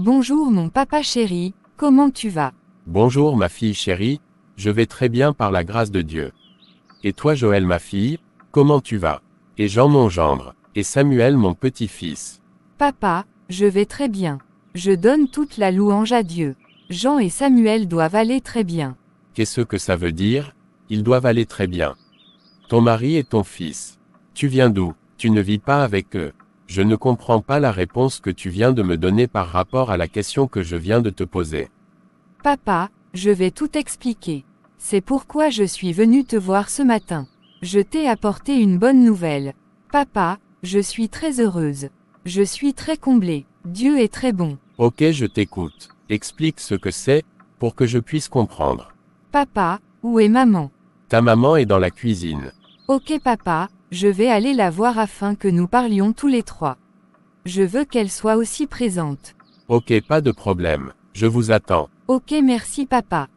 Bonjour mon papa chéri, comment tu vas? Bonjour ma fille chérie, je vais très bien par la grâce de Dieu. Et toi Joël ma fille, comment tu vas? Et Jean mon gendre, et Samuel mon petit-fils. Papa, je vais très bien. Je donne toute la louange à Dieu. Jean et Samuel doivent aller très bien. Qu'est-ce que ça veut dire? Ils doivent aller très bien. Ton mari et ton fils. Tu viens d'où? Tu ne vis pas avec eux. Je ne comprends pas la réponse que tu viens de me donner par rapport à la question que je viens de te poser. Papa, je vais tout expliquer. C'est pourquoi je suis venue te voir ce matin. Je t'ai apporté une bonne nouvelle. Papa, je suis très heureuse. Je suis très comblée. Dieu est très bon. Ok, je t'écoute. Explique ce que c'est, pour que je puisse comprendre. Papa, où est maman? Ta maman est dans la cuisine. Ok papa, je vais aller la voir afin que nous parlions tous les trois. Je veux qu'elle soit aussi présente. Ok, pas de problème. Je vous attends. Ok merci papa.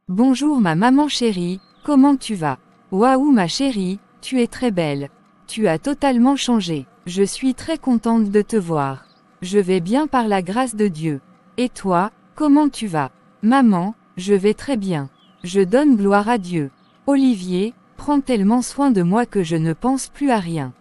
Bonjour ma maman chérie, comment tu vas? Waouh ma chérie, tu es très belle. Tu as totalement changé. Je suis très contente de te voir. Je vais bien par la grâce de Dieu. Et toi, comment tu vas? Maman, je vais très bien. Je donne gloire à Dieu. Olivier, prends tellement soin de moi que je ne pense plus à rien.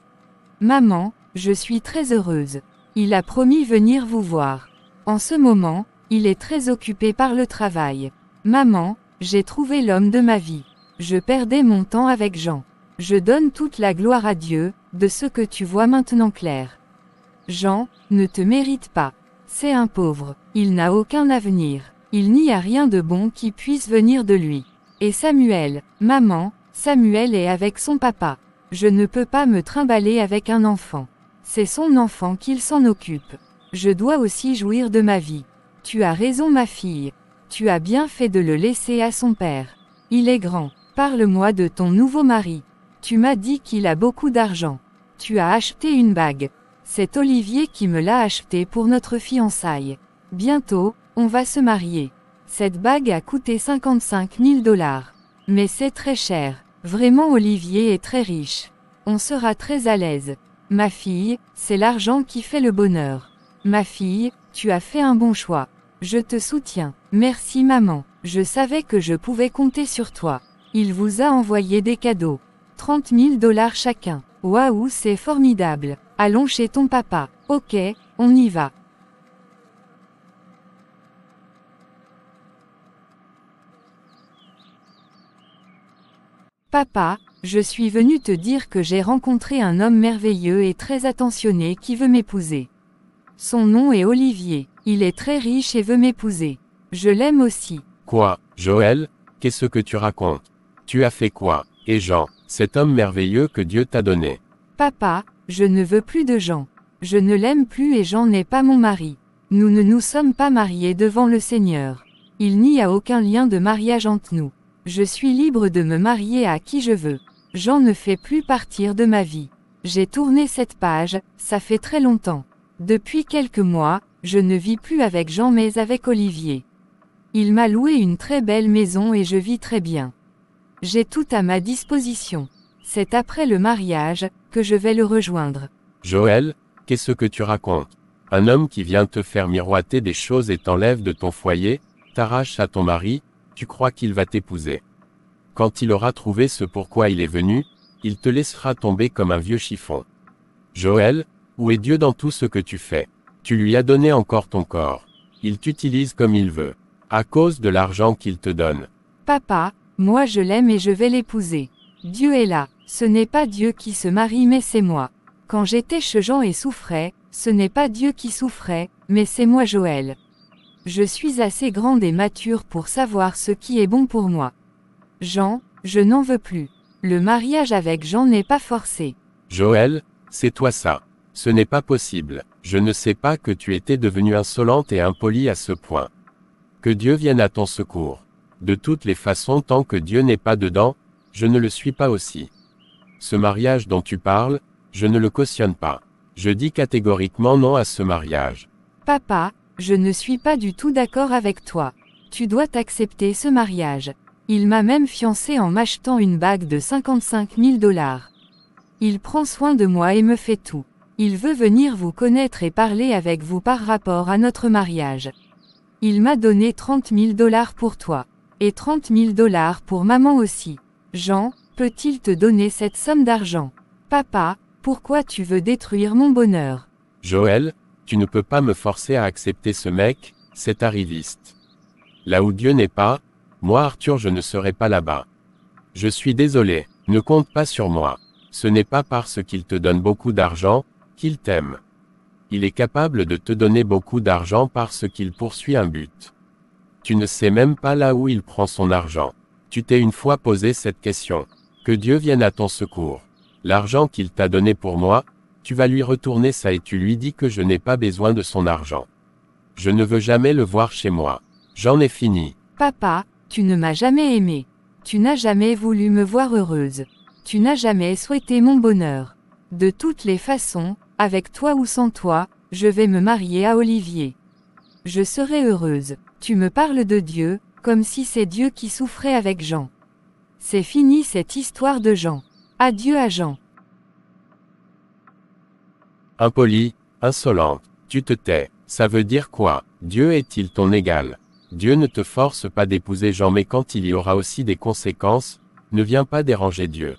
Maman, je suis très heureuse. Il a promis venir vous voir. En ce moment, il est très occupé par le travail. Maman, j'ai trouvé l'homme de ma vie. Je perdais mon temps avec Jean. Je donne toute la gloire à Dieu, de ce que tu vois maintenant clair. Jean, ne te mérite pas. C'est un pauvre. Il n'a aucun avenir. Il n'y a rien de bon qui puisse venir de lui. Et Samuel, maman, Samuel est avec son papa. Je ne peux pas me trimballer avec un enfant. C'est son enfant qu'il s'en occupe. Je dois aussi jouir de ma vie. Tu as raison ma fille. Tu as bien fait de le laisser à son père. Il est grand. Parle-moi de ton nouveau mari. Tu m'as dit qu'il a beaucoup d'argent. Tu as acheté une bague. C'est Olivier qui me l'a achetée pour notre fiançailles. Bientôt, on va se marier. Cette bague a coûté 55 000 $. Mais c'est très cher. Vraiment Olivier est très riche. On sera très à l'aise. Ma fille, c'est l'argent qui fait le bonheur. Ma fille, tu as fait un bon choix. Je te soutiens. Merci maman. Je savais que je pouvais compter sur toi. Il vous a envoyé des cadeaux. 30 000 $ chacun. Waouh, c'est formidable. Allons chez ton papa. Ok, on y va. Papa, je suis venu te dire que j'ai rencontré un homme merveilleux et très attentionné qui veut m'épouser. Son nom est Olivier. Il est très riche et veut m'épouser. Je l'aime aussi. Quoi, Joël? Qu'est-ce que tu racontes? Tu as fait quoi? Et Jean, cet homme merveilleux que Dieu t'a donné? Papa, je ne veux plus de Jean. Je ne l'aime plus et Jean n'est pas mon mari. Nous ne nous sommes pas mariés devant le Seigneur. Il n'y a aucun lien de mariage entre nous. Je suis libre de me marier à qui je veux. Jean ne fait plus partir de ma vie. J'ai tourné cette page, ça fait très longtemps. Depuis quelques mois, je ne vis plus avec Jean mais avec Olivier. Il m'a loué une très belle maison et je vis très bien. J'ai tout à ma disposition. C'est après le mariage, que je vais le rejoindre. Joël, qu'est-ce que tu racontes? Un homme qui vient te faire miroiter des choses et t'enlève de ton foyer, t'arrache à ton mari, tu crois qu'il va t'épouser. Quand il aura trouvé ce pourquoi il est venu, il te laissera tomber comme un vieux chiffon. Joël, où est Dieu dans tout ce que tu fais? Tu lui as donné encore ton corps. Il t'utilise comme il veut. À cause de l'argent qu'il te donne. Papa, moi je l'aime et je vais l'épouser. Dieu est là. Ce n'est pas Dieu qui se marie mais c'est moi. Quand j'étais chez Jean et souffrais, ce n'est pas Dieu qui souffrait, mais c'est moi Joël. Je suis assez grande et mature pour savoir ce qui est bon pour moi. Jean, je n'en veux plus. Le mariage avec Jean n'est pas forcé. Joël, c'est toi ça. Ce n'est pas possible. Je ne sais pas que tu étais devenue insolente et impolie à ce point. Que Dieu vienne à ton secours. De toutes les façons, tant que Dieu n'est pas dedans, je ne le suis pas aussi. Ce mariage dont tu parles, je ne le cautionne pas. Je dis catégoriquement non à ce mariage. Papa, je ne suis pas du tout d'accord avec toi. Tu dois accepter ce mariage. Il m'a même fiancé en m'achetant une bague de 55 000 $. Il prend soin de moi et me fait tout. Il veut venir vous connaître et parler avec vous par rapport à notre mariage. Il m'a donné 30 000 $ pour toi. Et 30 000 $ pour maman aussi. Jean, peut-il te donner cette somme d'argent? Papa, pourquoi tu veux détruire mon bonheur? Joël, tu ne peux pas me forcer à accepter ce mec, cet arriviste. Là où Dieu n'est pas, moi Arthur je ne serai pas là-bas. Je suis désolé, ne compte pas sur moi. Ce n'est pas parce qu'il te donne beaucoup d'argent, qu'il t'aime. Il est capable de te donner beaucoup d'argent parce qu'il poursuit un but. Tu ne sais même pas là où il prend son argent. Tu t'es une fois posé cette question. Que Dieu vienne à ton secours. L'argent qu'il t'a donné pour moi, tu vas lui retourner ça et tu lui dis que je n'ai pas besoin de son argent. Je ne veux jamais le voir chez moi. J'en ai fini. Papa, tu ne m'as jamais aimé. Tu n'as jamais voulu me voir heureuse. Tu n'as jamais souhaité mon bonheur. De toutes les façons, avec toi ou sans toi, je vais me marier à Olivier. Je serai heureuse. Tu me parles de Dieu, comme si c'est Dieu qui souffrait avec Jean. C'est fini cette histoire de Jean. Adieu à Jean. Impoli, insolente, tu te tais. Ça veut dire quoi? Dieu est-il ton égal? Dieu ne te force pas d'épouser Jean mais quand il y aura aussi des conséquences, ne viens pas déranger Dieu.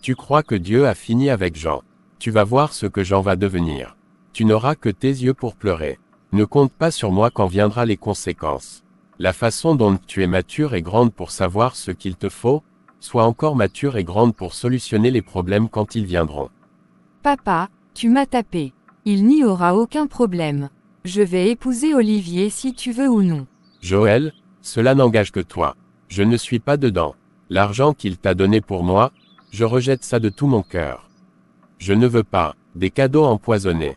Tu crois que Dieu a fini avec Jean. Tu vas voir ce que Jean va devenir. Tu n'auras que tes yeux pour pleurer. Ne compte pas sur moi quand viendra les conséquences. La façon dont tu es mature et grande pour savoir ce qu'il te faut, sois encore mature et grande pour solutionner les problèmes quand ils viendront. Papa, tu m'as tapé. Il n'y aura aucun problème. Je vais épouser Olivier si tu veux ou non. Joël, cela n'engage que toi. Je ne suis pas dedans. L'argent qu'il t'a donné pour moi, je rejette ça de tout mon cœur. Je ne veux pas des cadeaux empoisonnés.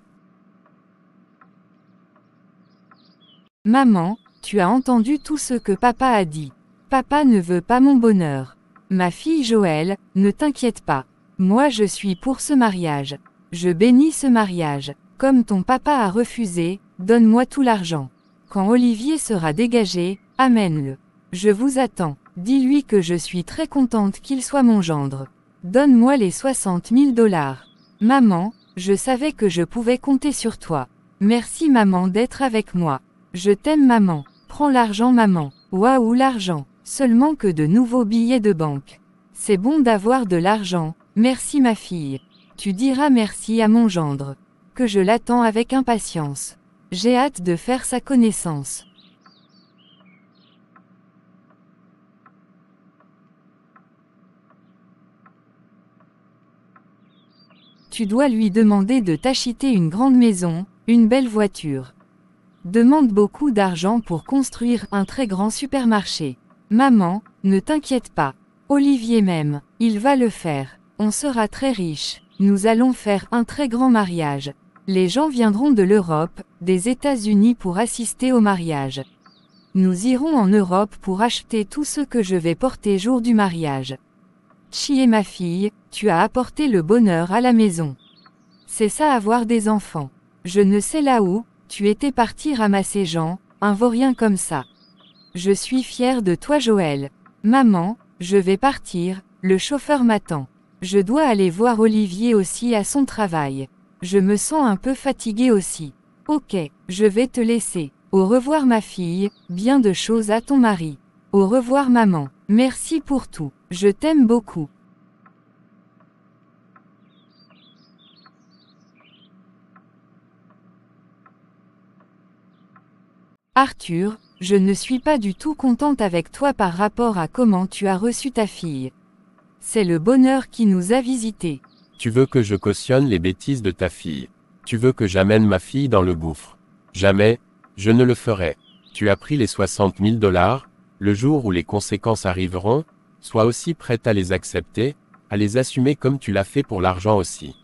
Maman, tu as entendu tout ce que papa a dit. Papa ne veut pas mon bonheur. Ma fille Joël, ne t'inquiète pas. Moi je suis pour ce mariage. Je bénis ce mariage. Comme ton papa a refusé, donne-moi tout l'argent. Quand Olivier sera dégagé, amène-le. Je vous attends. Dis-lui que je suis très contente qu'il soit mon gendre. Donne-moi les 60 000 $. Maman, je savais que je pouvais compter sur toi. Merci maman d'être avec moi. Je t'aime maman. Prends l'argent maman. Waouh l'argent. Seulement que de nouveaux billets de banque. C'est bon d'avoir de l'argent. Merci ma fille. Tu diras merci à mon gendre. Que je l'attends avec impatience. J'ai hâte de faire sa connaissance. Tu dois lui demander de t'acheter une grande maison, une belle voiture. Demande beaucoup d'argent pour construire un très grand supermarché. Maman, ne t'inquiète pas. Olivier m'aime, il va le faire. On sera très riche. Nous allons faire un très grand mariage. Les gens viendront de l'Europe, des États-Unis pour assister au mariage. Nous irons en Europe pour acheter tout ce que je vais porter jour du mariage. Chi ma fille, tu as apporté le bonheur à la maison. C'est ça avoir des enfants. Je ne sais là où, tu étais parti ramasser Jean, un vaurien comme ça. Je suis fière de toi Joël. Maman, je vais partir, le chauffeur m'attend. Je dois aller voir Olivier aussi à son travail. Je me sens un peu fatiguée aussi. Ok, je vais te laisser. Au revoir ma fille, bien de choses à ton mari. Au revoir maman, merci pour tout, je t'aime beaucoup. Arthur, je ne suis pas du tout contente avec toi par rapport à comment tu as reçu ta fille. C'est le bonheur qui nous a visités. Tu veux que je cautionne les bêtises de ta fille. Tu veux que j'amène ma fille dans le gouffre. Jamais, je ne le ferai. Tu as pris les 60 000 $, le jour où les conséquences arriveront, sois aussi prête à les accepter, à les assumer comme tu l'as fait pour l'argent aussi.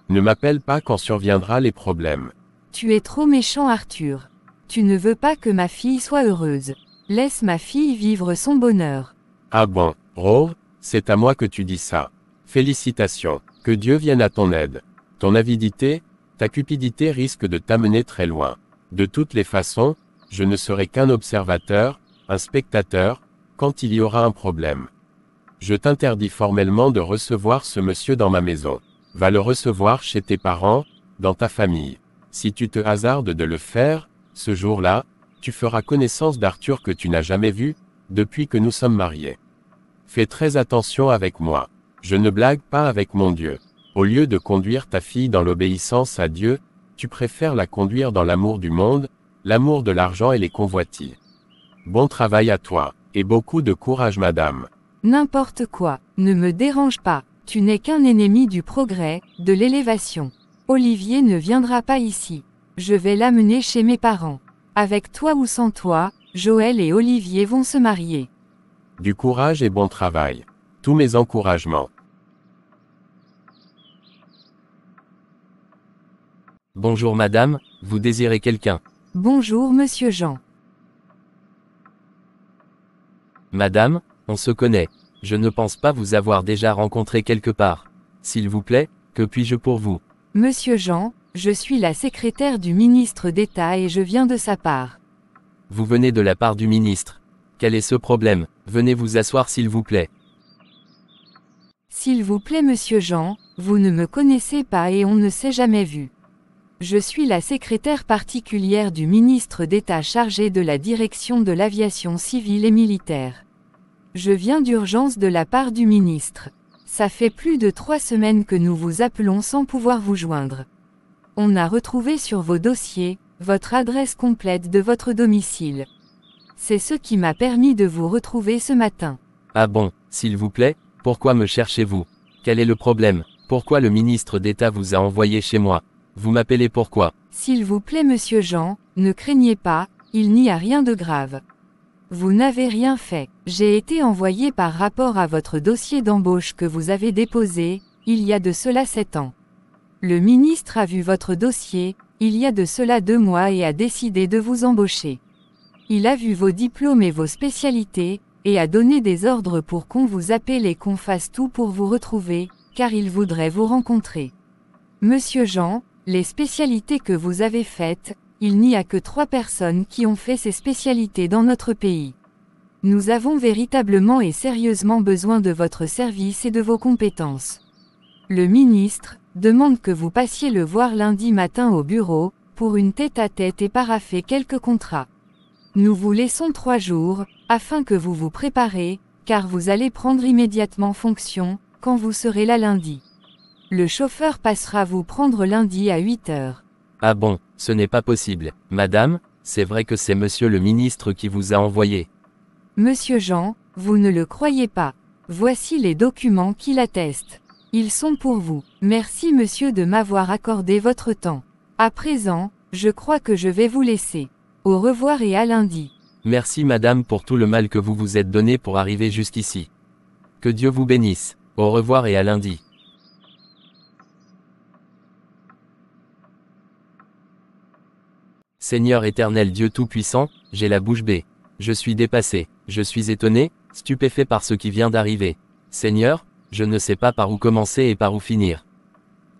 Ne m'appelle pas quand surviendra les problèmes. Tu es trop méchant Arthur. Tu ne veux pas que ma fille soit heureuse. Laisse ma fille vivre son bonheur. Ah bon, Rove, c'est à moi que tu dis ça. Félicitations, que Dieu vienne à ton aide. Ton avidité, ta cupidité risque de t'amener très loin. De toutes les façons, je ne serai qu'un observateur, un spectateur, quand il y aura un problème. Je t'interdis formellement de recevoir ce monsieur dans ma maison. Va le recevoir chez tes parents, dans ta famille. Si tu te hasardes de le faire, ce jour-là, tu feras connaissance d'Arthur que tu n'as jamais vu, depuis que nous sommes mariés. Fais très attention avec moi. Je ne blague pas avec mon Dieu. Au lieu de conduire ta fille dans l'obéissance à Dieu, tu préfères la conduire dans l'amour du monde, l'amour de l'argent et les convoitises. Bon travail à toi, et beaucoup de courage madame. N'importe quoi, ne me dérange pas, tu n'es qu'un ennemi du progrès, de l'élévation. Olivier ne viendra pas ici. Je vais l'amener chez mes parents. Avec toi ou sans toi, Joël et Olivier vont se marier. Du courage et bon travail. Tous mes encouragements. Bonjour madame, vous désirez quelqu'un? Bonjour monsieur Jean. Madame, on se connaît. Je ne pense pas vous avoir déjà rencontré quelque part. S'il vous plaît, que puis-je pour vous? Monsieur Jean, je suis la secrétaire du ministre d'État et je viens de sa part. Vous venez de la part du ministre. Quel est ce problème? Venez vous asseoir s'il vous plaît. S'il vous plaît monsieur Jean, vous ne me connaissez pas et on ne s'est jamais vu. Je suis la secrétaire particulière du ministre d'État chargé de la direction de l'aviation civile et militaire. Je viens d'urgence de la part du ministre. Ça fait plus de 3 semaines que nous vous appelons sans pouvoir vous joindre. On a retrouvé sur vos dossiers, votre adresse complète de votre domicile. C'est ce qui m'a permis de vous retrouver ce matin. Ah bon, s'il vous plaît, pourquoi me cherchez-vous? Quel est le problème? Pourquoi le ministre d'État vous a envoyé chez moi? Vous m'appelez pourquoi? S'il vous plaît monsieur Jean, ne craignez pas, il n'y a rien de grave. Vous n'avez rien fait. J'ai été envoyé par rapport à votre dossier d'embauche que vous avez déposé, il y a de cela 7 ans. Le ministre a vu votre dossier, il y a de cela 2 mois et a décidé de vous embaucher. Il a vu vos diplômes et vos spécialités, et a donné des ordres pour qu'on vous appelle et qu'on fasse tout pour vous retrouver, car il voudrait vous rencontrer. Monsieur Jean, les spécialités que vous avez faites, il n'y a que 3 personnes qui ont fait ces spécialités dans notre pays. Nous avons véritablement et sérieusement besoin de votre service et de vos compétences. Le ministre demande que vous passiez le voir lundi matin au bureau, pour une tête-à-tête et parapher quelques contrats. Nous vous laissons 3 jours, afin que vous vous préparez, car vous allez prendre immédiatement fonction, quand vous serez là lundi. Le chauffeur passera vous prendre lundi à 8 heures. Ah bon, ce n'est pas possible. Madame, c'est vrai que c'est monsieur le ministre qui vous a envoyé. Monsieur Jean, vous ne le croyez pas. Voici les documents qui l'attestent. Ils sont pour vous. Merci monsieur de m'avoir accordé votre temps. À présent, je crois que je vais vous laisser. Au revoir et à lundi. Merci madame pour tout le mal que vous vous êtes donné pour arriver jusqu'ici. Que Dieu vous bénisse. Au revoir et à lundi. Seigneur éternel Dieu Tout-Puissant, j'ai la bouche bée. Je suis dépassé, je suis étonné, stupéfait par ce qui vient d'arriver. Seigneur, je ne sais pas par où commencer et par où finir.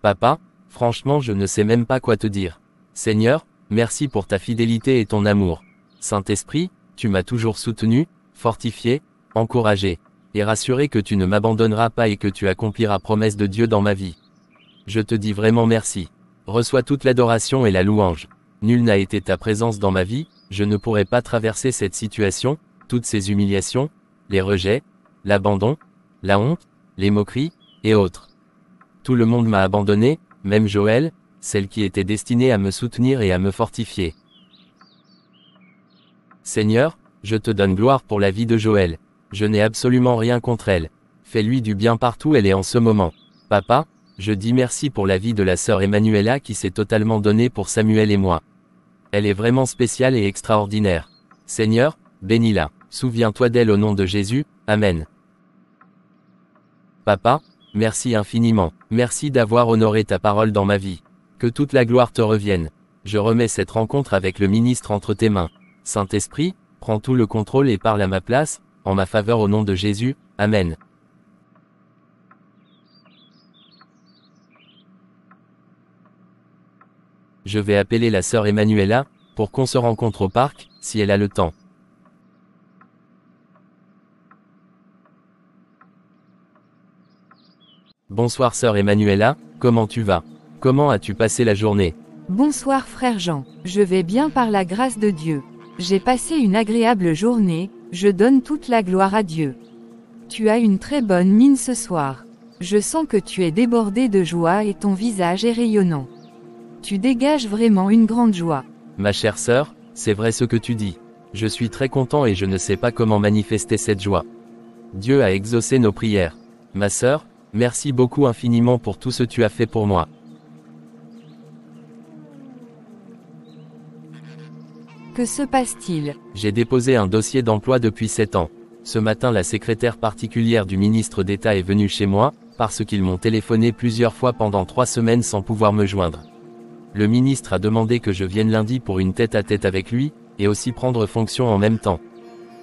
Papa, franchement je ne sais même pas quoi te dire. Seigneur, merci pour ta fidélité et ton amour. Saint-Esprit, tu m'as toujours soutenu, fortifié, encouragé, et rassuré que tu ne m'abandonneras pas et que tu accompliras promesse de Dieu dans ma vie. Je te dis vraiment merci. Reçois toute l'adoration et la louange. Nul n'a été ta présence dans ma vie, je ne pourrais pas traverser cette situation, toutes ces humiliations, les rejets, l'abandon, la honte, les moqueries, et autres. Tout le monde m'a abandonné, même Joël, celle qui était destinée à me soutenir et à me fortifier. Seigneur, je te donne gloire pour la vie de Joël. Je n'ai absolument rien contre elle. Fais-lui du bien partout où elle est en ce moment. Papa, je dis merci pour la vie de la sœur Emmanuela qui s'est totalement donnée pour Samuel et moi. Elle est vraiment spéciale et extraordinaire. Seigneur, bénis-la. Souviens-toi d'elle au nom de Jésus, Amen. Papa, merci infiniment. Merci d'avoir honoré ta parole dans ma vie. Que toute la gloire te revienne. Je remets cette rencontre avec le ministre entre tes mains. Saint-Esprit, prends tout le contrôle et parle à ma place, en ma faveur au nom de Jésus, Amen. Je vais appeler la sœur Emmanuela, pour qu'on se rencontre au parc, si elle a le temps. Bonsoir sœur Emmanuela, comment tu vas? Comment as-tu passé la journée? Bonsoir frère Jean, je vais bien par la grâce de Dieu. J'ai passé une agréable journée, je donne toute la gloire à Dieu. Tu as une très bonne mine ce soir. Je sens que tu es débordé de joie et ton visage est rayonnant. Tu dégages vraiment une grande joie. Ma chère sœur, c'est vrai ce que tu dis. Je suis très content et je ne sais pas comment manifester cette joie. Dieu a exaucé nos prières. Ma sœur, merci beaucoup infiniment pour tout ce que tu as fait pour moi. Que se passe-t-il? J'ai déposé un dossier d'emploi depuis 7 ans. Ce matin, la secrétaire particulière du ministre d'État est venue chez moi, parce qu'ils m'ont téléphoné plusieurs fois pendant 3 semaines sans pouvoir me joindre. Le ministre a demandé que je vienne lundi pour une tête-à-tête avec lui, et aussi prendre fonction en même temps.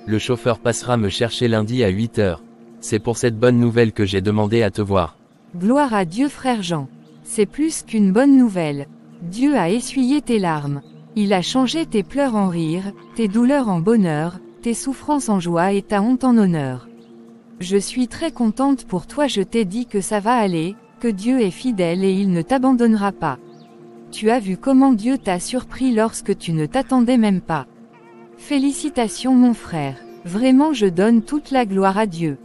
Le chauffeur passera me chercher lundi à 8 heures. C'est pour cette bonne nouvelle que j'ai demandé à te voir. Gloire à Dieu frère Jean. C'est plus qu'une bonne nouvelle. Dieu a essuyé tes larmes. Il a changé tes pleurs en rire, tes douleurs en bonheur, tes souffrances en joie et ta honte en honneur. Je suis très contente pour toi, je t'ai dit que ça va aller, que Dieu est fidèle et il ne t'abandonnera pas. Tu as vu comment Dieu t'a surpris lorsque tu ne t'attendais même pas. Félicitations mon frère, vraiment je donne toute la gloire à Dieu.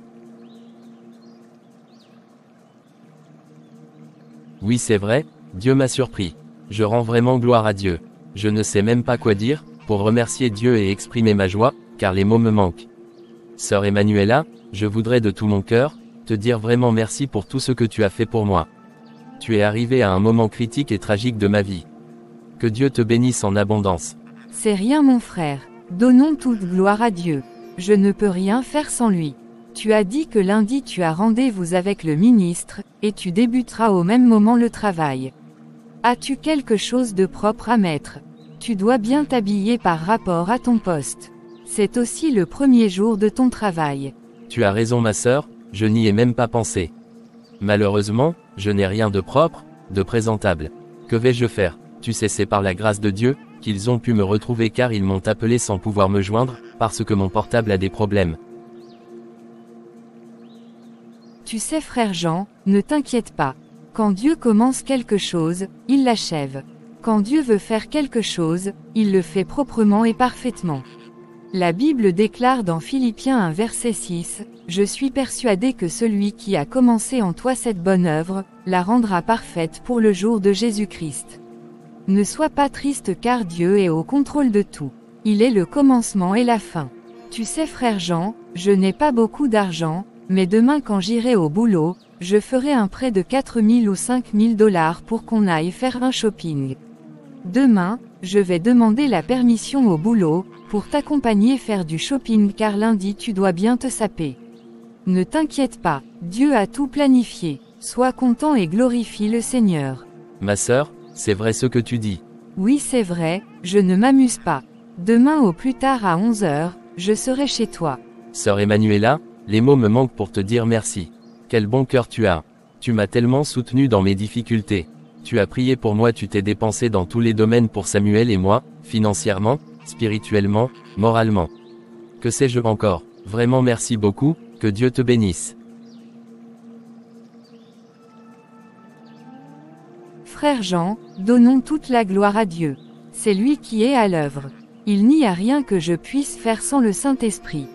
Oui c'est vrai, Dieu m'a surpris. Je rends vraiment gloire à Dieu. Je ne sais même pas quoi dire, pour remercier Dieu et exprimer ma joie, car les mots me manquent. Sœur Emmanuela, je voudrais de tout mon cœur, te dire vraiment merci pour tout ce que tu as fait pour moi. Tu es arrivé à un moment critique et tragique de ma vie. Que Dieu te bénisse en abondance. C'est rien mon frère, donnons toute gloire à Dieu. Je ne peux rien faire sans lui. Tu as dit que lundi tu as rendez-vous avec le ministre, et tu débuteras au même moment le travail. As-tu quelque chose de propre à mettre? Tu dois bien t'habiller par rapport à ton poste. C'est aussi le premier jour de ton travail. Tu as raison ma sœur, je n'y ai même pas pensé. Malheureusement, je n'ai rien de propre, de présentable. Que vais-je faire? Tu sais, c'est par la grâce de Dieu, qu'ils ont pu me retrouver car ils m'ont appelé sans pouvoir me joindre, parce que mon portable a des problèmes. Tu sais frère Jean, ne t'inquiète pas. Quand Dieu commence quelque chose, il l'achève. Quand Dieu veut faire quelque chose, il le fait proprement et parfaitement. La Bible déclare dans Philippiens 1 verset 6, « Je suis persuadé que celui qui a commencé en toi cette bonne œuvre, la rendra parfaite pour le jour de Jésus-Christ. » Ne sois pas triste car Dieu est au contrôle de tout. Il est le commencement et la fin. Tu sais frère Jean, je n'ai pas beaucoup d'argent, mais demain quand j'irai au boulot, je ferai un prêt de 4 000 ou 5 000 $ pour qu'on aille faire un shopping. Demain, je vais demander la permission au boulot, pour t'accompagner faire du shopping car lundi tu dois bien te saper. Ne t'inquiète pas, Dieu a tout planifié. Sois content et glorifie le Seigneur. Ma sœur, c'est vrai ce que tu dis. Oui c'est vrai, je ne m'amuse pas. Demain au plus tard à 11 h, je serai chez toi. Sœur Emmanuela, les mots me manquent pour te dire merci. Quel bon cœur tu as. Tu m'as tellement soutenu dans mes difficultés. Tu as prié pour moi, tu t'es dépensé dans tous les domaines pour Samuel et moi, financièrement, spirituellement, moralement. Que sais-je encore? Vraiment merci beaucoup, que Dieu te bénisse. Frère Jean, donnons toute la gloire à Dieu. C'est lui qui est à l'œuvre. Il n'y a rien que je puisse faire sans le Saint-Esprit.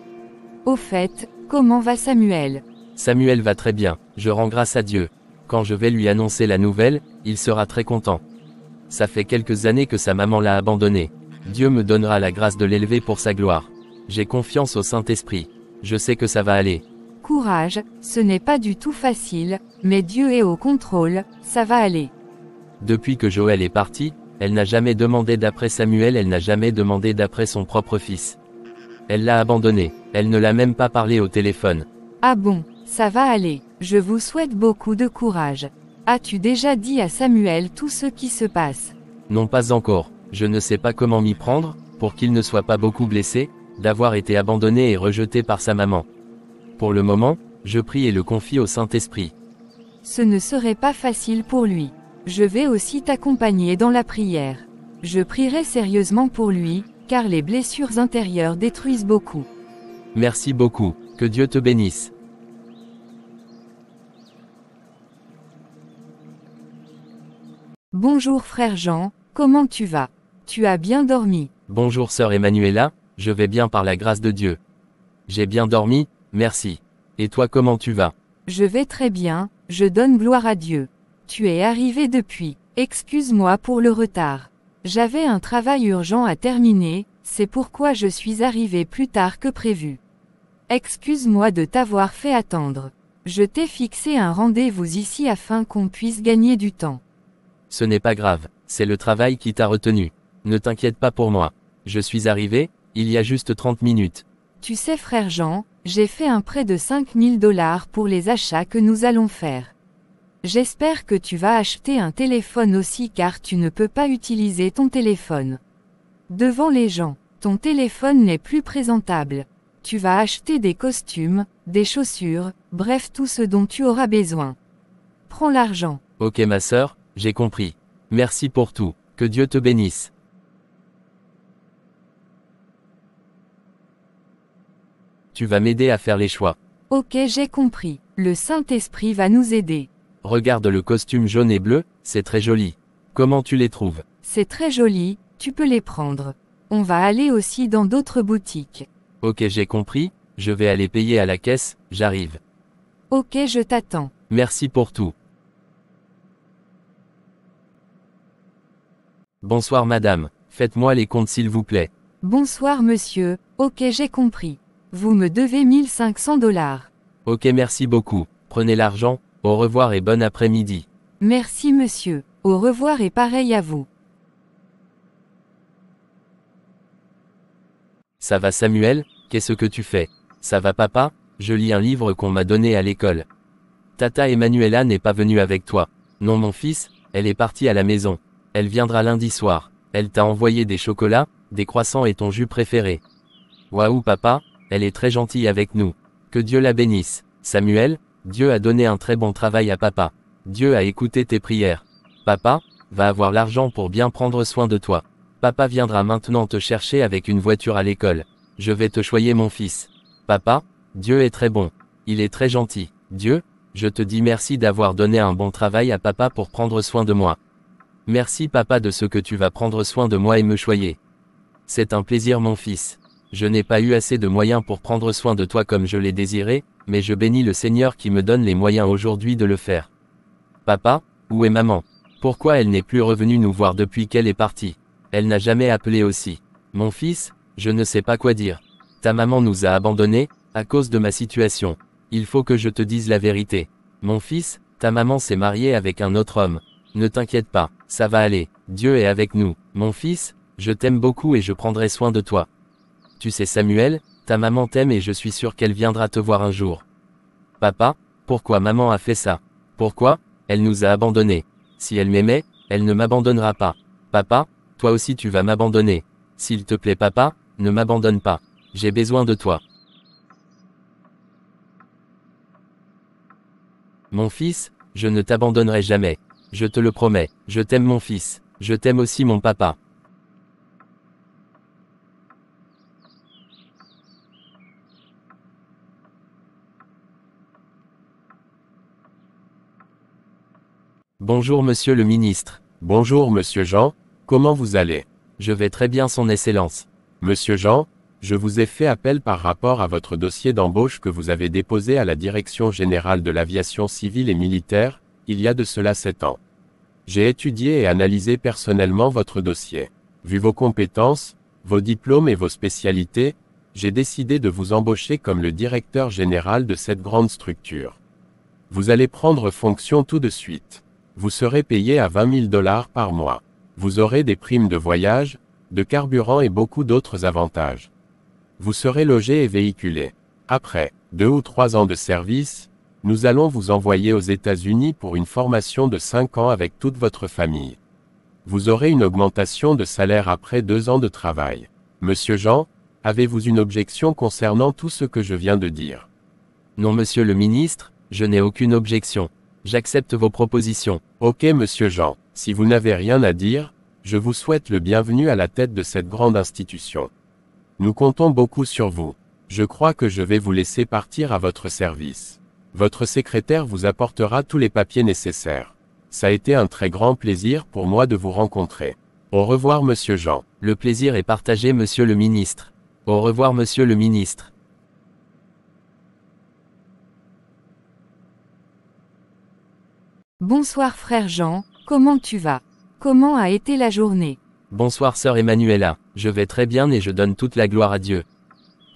Au fait, comment va Samuel? Samuel va très bien, je rends grâce à Dieu. Quand je vais lui annoncer la nouvelle, il sera très content. Ça fait quelques années que sa maman l'a abandonné. Dieu me donnera la grâce de l'élever pour sa gloire. J'ai confiance au Saint-Esprit. Je sais que ça va aller. Courage, ce n'est pas du tout facile, mais Dieu est au contrôle, ça va aller. Depuis que Joël est parti, elle n'a jamais demandé d'après Samuel, elle n'a jamais demandé d'après son propre fils. Elle l'a abandonné, elle ne l'a même pas parlé au téléphone. Ah bon, ça va aller, je vous souhaite beaucoup de courage. As-tu déjà dit à Samuel tout ce qui se passe? Non pas encore, je ne sais pas comment m'y prendre, pour qu'il ne soit pas beaucoup blessé, d'avoir été abandonné et rejeté par sa maman. Pour le moment, je prie et le confie au Saint-Esprit. Ce ne serait pas facile pour lui. Je vais aussi t'accompagner dans la prière. Je prierai sérieusement pour lui, car les blessures intérieures détruisent beaucoup. Merci beaucoup, que Dieu te bénisse. Bonjour frère Jean, comment tu vas? Tu as bien dormi? Bonjour sœur Emmanuela, je vais bien par la grâce de Dieu. J'ai bien dormi, merci. Et toi comment tu vas? Je vais très bien, je donne gloire à Dieu. Tu es arrivé depuis. Excuse-moi pour le retard. J'avais un travail urgent à terminer, c'est pourquoi je suis arrivé plus tard que prévu. Excuse-moi de t'avoir fait attendre. Je t'ai fixé un rendez-vous ici afin qu'on puisse gagner du temps. Ce n'est pas grave, c'est le travail qui t'a retenu. Ne t'inquiète pas pour moi. Je suis arrivé, il y a juste 30 minutes. Tu sais frère Jean, j'ai fait un prêt de 5000 $ pour les achats que nous allons faire. J'espère que tu vas acheter un téléphone aussi car tu ne peux pas utiliser ton téléphone devant les gens. Ton téléphone n'est plus présentable. Tu vas acheter des costumes, des chaussures, bref tout ce dont tu auras besoin. Prends l'argent. Ok ma sœur, j'ai compris. Merci pour tout, que Dieu te bénisse. Tu vas m'aider à faire les choix. Ok j'ai compris, le Saint-Esprit va nous aider. Regarde le costume jaune et bleu, c'est très joli. Comment tu les trouves? C'est très joli, tu peux les prendre. On va aller aussi dans d'autres boutiques. Ok j'ai compris, je vais aller payer à la caisse, j'arrive. Ok je t'attends. Merci pour tout. Bonsoir madame, faites-moi les comptes s'il vous plaît. Bonsoir monsieur, ok j'ai compris. Vous me devez 1500 $. Ok merci beaucoup, prenez l'argent, au revoir et bon après-midi. Merci monsieur, au revoir et pareil à vous. Ça va Samuel, qu'est-ce que tu fais? Ça va papa? Je lis un livre qu'on m'a donné à l'école. Tata Emmanuela n'est pas venue avec toi. Non mon fils, elle est partie à la maison. Elle viendra lundi soir. Elle t'a envoyé des chocolats, des croissants et ton jus préféré. Waouh papa, elle est très gentille avec nous. Que Dieu la bénisse. Samuel, Dieu a donné un très bon travail à papa. Dieu a écouté tes prières. Papa, va avoir l'argent pour bien prendre soin de toi. Papa viendra maintenant te chercher avec une voiture à l'école. Je vais te choyer mon fils. Papa, Dieu est très bon. Il est très gentil. Dieu, je te dis merci d'avoir donné un bon travail à papa pour prendre soin de moi. Merci papa de ce que tu vas prendre soin de moi et me choyer. C'est un plaisir mon fils. Je n'ai pas eu assez de moyens pour prendre soin de toi comme je l'ai désiré, mais je bénis le Seigneur qui me donne les moyens aujourd'hui de le faire. Papa, où est maman? Pourquoi elle n'est plus revenue nous voir depuis qu'elle est partie? Elle n'a jamais appelé aussi. Mon fils, je ne sais pas quoi dire. Ta maman nous a abandonnés, à cause de ma situation. Il faut que je te dise la vérité. Mon fils, ta maman s'est mariée avec un autre homme. Ne t'inquiète pas, ça va aller, Dieu est avec nous. Mon fils, je t'aime beaucoup et je prendrai soin de toi. Tu sais Samuel, ta maman t'aime et je suis sûr qu'elle viendra te voir un jour. Papa, pourquoi maman a fait ça? Pourquoi? Elle nous a abandonnés. Si elle m'aimait, elle ne m'abandonnera pas. Papa, toi aussi tu vas m'abandonner. S'il te plaît papa, ne m'abandonne pas. J'ai besoin de toi. Mon fils, je ne t'abandonnerai jamais. Je te le promets, je t'aime mon fils. Je t'aime aussi mon papa. Bonjour monsieur le ministre. Bonjour monsieur Jean, comment vous allez? Je vais très bien son excellence. Monsieur Jean, je vous ai fait appel par rapport à votre dossier d'embauche que vous avez déposé à la Direction générale de l'aviation civile et militaire, il y a de cela 7 ans. J'ai étudié et analysé personnellement votre dossier. Vu vos compétences, vos diplômes et vos spécialités, j'ai décidé de vous embaucher comme le directeur général de cette grande structure. Vous allez prendre fonction tout de suite. Vous serez payé à 20 000 $ par mois. Vous aurez des primes de voyage, de carburant et beaucoup d'autres avantages. Vous serez logé et véhiculé. Après 2 ou 3 ans de service, nous allons vous envoyer aux États-Unis pour une formation de 5 ans avec toute votre famille. Vous aurez une augmentation de salaire après 2 ans de travail. Monsieur Jean, avez-vous une objection concernant tout ce que je viens de dire? Non monsieur le ministre, je n'ai aucune objection. J'accepte vos propositions. Ok monsieur Jean, si vous n'avez rien à dire, je vous souhaite le bienvenu à la tête de cette grande institution. Nous comptons beaucoup sur vous. Je crois que je vais vous laisser partir à votre service. Votre secrétaire vous apportera tous les papiers nécessaires. Ça a été un très grand plaisir pour moi de vous rencontrer. Au revoir monsieur Jean. Le plaisir est partagé monsieur le ministre. Au revoir monsieur le ministre. Bonsoir frère Jean, comment tu vas? Comment a été la journée? Bonsoir sœur Emmanuela, je vais très bien et je donne toute la gloire à Dieu.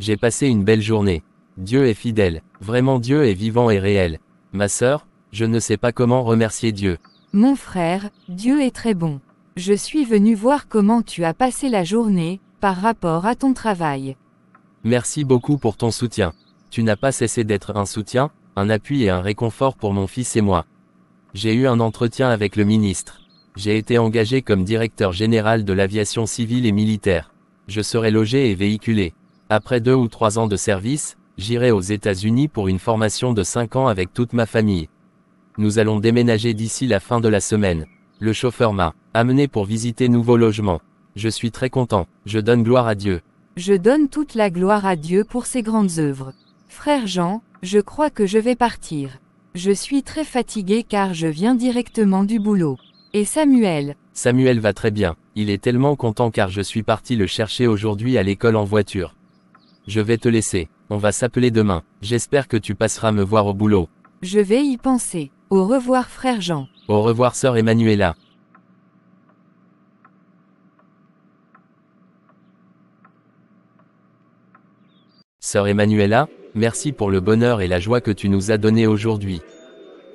J'ai passé une belle journée. Dieu est fidèle, vraiment Dieu est vivant et réel. Ma sœur, je ne sais pas comment remercier Dieu. Mon frère, Dieu est très bon. Je suis venu voir comment tu as passé la journée, par rapport à ton travail. Merci beaucoup pour ton soutien. Tu n'as pas cessé d'être un soutien, un appui et un réconfort pour mon fils et moi. J'ai eu un entretien avec le ministre. J'ai été engagé comme directeur général de l'aviation civile et militaire. Je serai logé et véhiculé. Après 2 ou 3 ans de service, j'irai aux États-Unis pour une formation de 5 ans avec toute ma famille. Nous allons déménager d'ici la fin de la semaine. Le chauffeur m'a amené pour visiter nouveaux logements. Je suis très content, je donne gloire à Dieu. Je donne toute la gloire à Dieu pour ses grandes œuvres. Frère Jean, je crois que je vais partir. Je suis très fatigué car je viens directement du boulot. Et Samuel? Samuel va très bien, il est tellement content car je suis parti le chercher aujourd'hui à l'école en voiture. Je vais te laisser, on va s'appeler demain, j'espère que tu passeras me voir au boulot. Je vais y penser. Au revoir frère Jean. Au revoir sœur Emmanuela. Sœur Emmanuela, merci pour le bonheur et la joie que tu nous as donné aujourd'hui.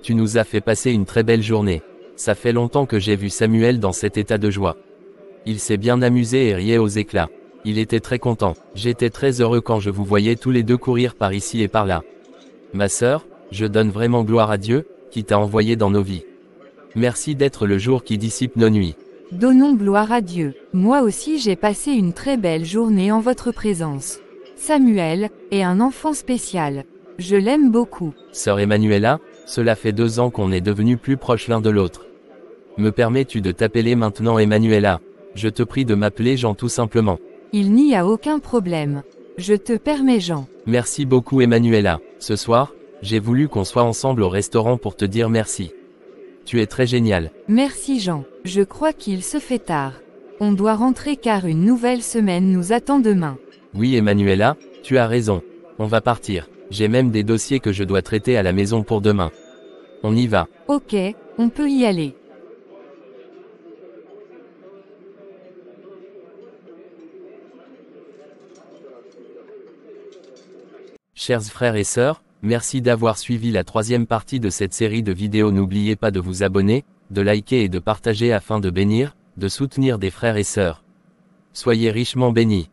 Tu nous as fait passer une très belle journée. Ça fait longtemps que j'ai vu Samuel dans cet état de joie. Il s'est bien amusé et riait aux éclats. Il était très content. J'étais très heureux quand je vous voyais tous les deux courir par ici et par là. Ma sœur, je donne vraiment gloire à Dieu, qui t'a envoyé dans nos vies. Merci d'être le jour qui dissipe nos nuits. Donnons gloire à Dieu. Moi aussi j'ai passé une très belle journée en votre présence. Samuel est un enfant spécial. Je l'aime beaucoup. Sœur Emmanuela, cela fait 2 ans qu'on est devenus plus proches l'un de l'autre. Me permets-tu de t'appeler maintenant Emmanuela? Je te prie de m'appeler Jean tout simplement. Il n'y a aucun problème. Je te permets Jean. Merci beaucoup Emmanuela. Ce soir, j'ai voulu qu'on soit ensemble au restaurant pour te dire merci. Tu es très génial. Merci Jean. Je crois qu'il se fait tard. On doit rentrer car une nouvelle semaine nous attend demain. Oui Emmanuela, tu as raison. On va partir. J'ai même des dossiers que je dois traiter à la maison pour demain. On y va. Ok, on peut y aller. Chers frères et sœurs, merci d'avoir suivi la 3e partie de cette série de vidéos. N'oubliez pas de vous abonner, de liker et de partager afin de bénir, de soutenir des frères et sœurs. Soyez richement bénis.